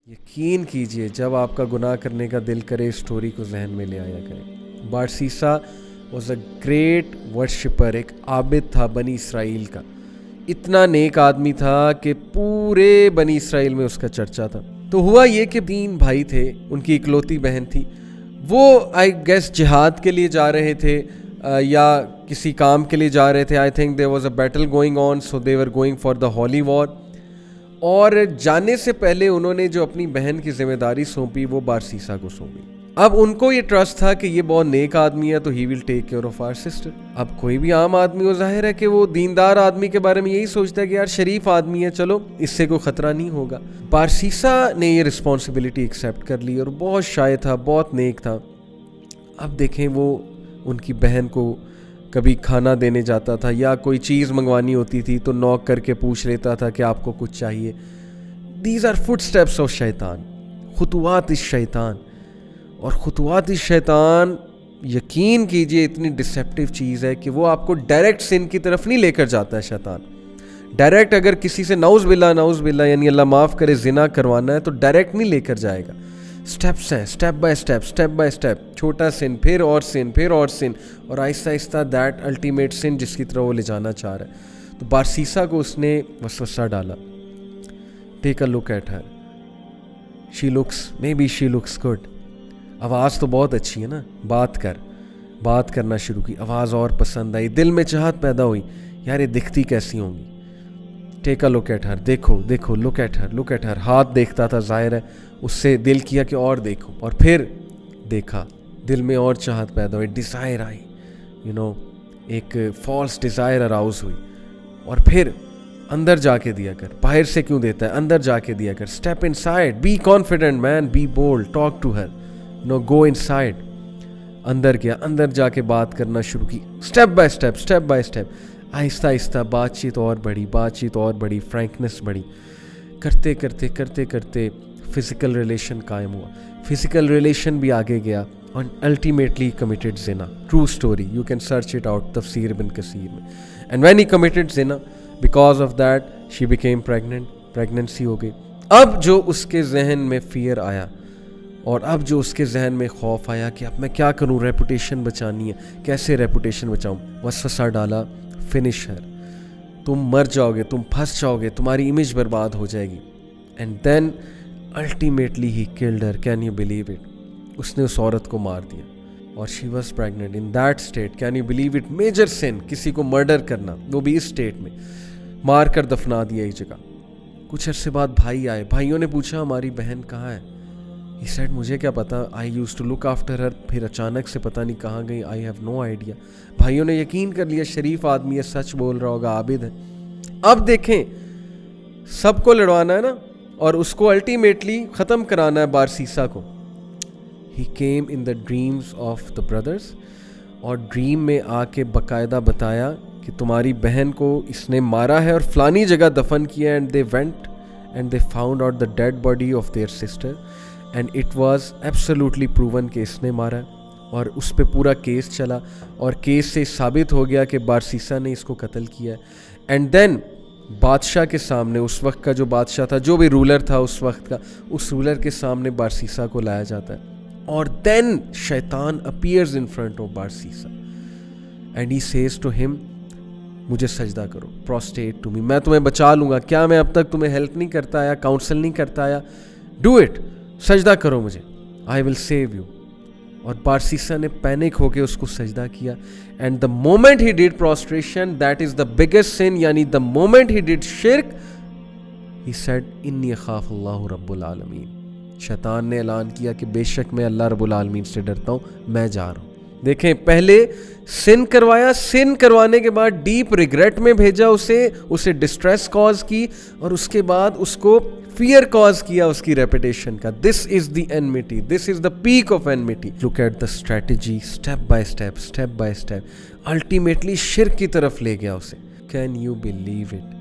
यकीन कीजिए जब आपका गुनाह करने का दिल करे इस स्टोरी को जहन में ले आया करें। बारसीसा वॉज अ ग्रेट वर्शिपर, एक आबिद था बनी इसराइल का। इतना नेक आदमी था कि पूरे बनी इसराइल में उसका चर्चा था। तो हुआ ये कि 3 भाई थे, उनकी इकलौती बहन थी। वो आई गेस जिहाद के लिए जा रहे थे या किसी काम के लिए जा रहे थे। I think there was a battle going on, so they were going for the holy war. और जाने से पहले उन्होंने जो अपनी बहन की जिम्मेदारी सौंपी वो बारसीसा को सौंपी। अब उनको ये ट्रस्ट था कि ये बहुत नेक आदमी है तो he will take care of our sister. अब कोई भी आम आदमी हो, जाहिर है कि वो दीनदार आदमी के बारे में यही सोचता है कि यार शरीफ आदमी है, चलो इससे कोई खतरा नहीं होगा। बारसीसा ने ये रिस्पॉन्सिबिलिटी एक्सेप्ट कर ली और बहुत शाय था, बहुत नेक था। अब देखें वो उनकी बहन को कभी खाना देने जाता था या कोई चीज़ मंगवानी होती थी तो नॉक करके पूछ लेता था कि आपको कुछ चाहिए। दीज आर फुटस्टेप्स ऑफ शैतान, खुतुवात इस शैतान। और खुतुवात इस शैतान, यकीन कीजिए इतनी डिसेप्टिव चीज़ है कि वो आपको डायरेक्ट सिन की तरफ नहीं लेकर जाता है। शैतान डायरेक्ट अगर किसी से नाउज़ बिल्ला यानी अल्लाह माफ़ करे जिना करवाना है तो डायरेक्ट नहीं लेकर जाएगा। स्टेप्स हैं, स्टेप बाय स्टेप, छोटा सिन, फिर और सिन, फिर और सिन, और आहिस्ता आहिस्ता दैट अल्टीमेट सिन जिसकी तरह वो ले जाना चाह रहा है। तो बारसीसा को उसने वसवसा डाला। Take a look at her, she looks good. आवाज़ तो बहुत अच्छी है ना, बात करना शुरू की, आवाज़ और पसंद आई, दिल में चाहत पैदा हुई, यार ये दिखती कैसी होंगी। Take a look at her, देखो लुक एट हर। हाथ देखता था, जाहिर है उससे दिल किया कि और देखो, और फिर देखा, दिल में और चाहत पैदा हुई, डिज़ायर आई, एक फॉल्स डिज़ायर अराउज हुई। और फिर अंदर जाके दिया कर, बाहर से क्यों देता है, अंदर जाके दिया कर। Step inside, be confident man, be bold, talk to her, go inside. अंदर गया, अंदर जाके बात करना शुरू की, step by step, Aahista Aahista बातचीत और बढ़ी, फ्रैंकनेस बढ़ी। करते करते फिजिकल रिलेशन कायम हुआ, फिजिकल रिलेशन भी आगे गया और ultimately committed Jinnah. True story, you can search it out तफसीर इब्न कसीर में। And when he committed Jinnah, because of that she became pregnant, pregnancy हो गई। अब जो उसके जहन में फियर आया और अब जो उसके जहन में खौफ आया कि अब मैं क्या करूं, रेपुटेशन बचानी है, कैसे रेपुटेशन बचाऊं, वसवसा डाला, फिनिश हर, तुम मर जाओगे, तुम फंस जाओगे, तुम्हारी इमेज बर्बाद हो जाएगी। And then ultimately he killed her, can you believe it. उसने उस औरत को मार दिया और she was pregnant in that state. Can you believe it, major sin, किसी को मर्डर करना, वो भी इस स्टेट में, मार कर दफना दिया एक जगह। कुछ अरसे बाद भाई आए, भाइयों ने पूछा हमारी बहन कहाँ है। ही सेड मुझे क्या पता, I used to look after her. फिर अचानक से पता नहीं कहाँ गई, आई हैव नो आइडिया। भाइयों ने यकीन कर लिया शरीफ आदमी है, सच बोल रहा होगा, आबिद है। अब देखें, सबको लड़वाना है ना, और उसको अल्टीमेटली ख़त्म कराना है बारसीसा को। He came in the dreams of the brothers, और ड्रीम में आके बाकायदा बताया कि तुम्हारी बहन को इसने मारा है और फलानी जगह दफन किया। And they went and they found out the dead body of their sister and it was absolutely proven कि इसने मारा है। और उस पर पूरा केस चला और केस से साबित हो गया कि बारसीसा ने इसको कत्ल किया है। एंड देन बादशाह के सामने, उस वक्त का जो बादशाह था, जो भी रूलर था उस वक्त का, उस रूलर के सामने बारसीसा को लाया जाता है। और देन शैतान appears in front of Barsisa and he says to him, मुझे सजदा करो, प्रोस्टेट टू मी, मैं तुम्हें बचा लूँगा। क्या मैं अब तक तुम्हें हेल्प नहीं करता आया, काउंसल नहीं करता आया? डू इट, सजदा करो मुझे, आई विल सेव यू। और बारसीसा ने पैनिक होके उसको सजदा किया। And the moment he did prostration, that is the biggest sin, यानी द मोमेंट ही डिड शिर्क, ही सेड इन्नी अखाफ अल्लाह रब्बुल आलमीन। शैतान ने ऐलान किया कि बेशक मैं अल्लाह रब्बुल आलमीन से डरता हूँ, मैं जा रहा हूँ। देखें, पहले सिन करवाया, सिन करवाने के बाद डीप रिग्रेट में भेजा उसे डिस्ट्रेस कॉज की, और उसके बाद उसको फियर कॉज किया उसकी रेपुटेशन का। This is the enmity, this is the peak of enmity. Look at the strategy, step by step, ultimately शिर्क की तरफ ले गया उसे। Can you believe it?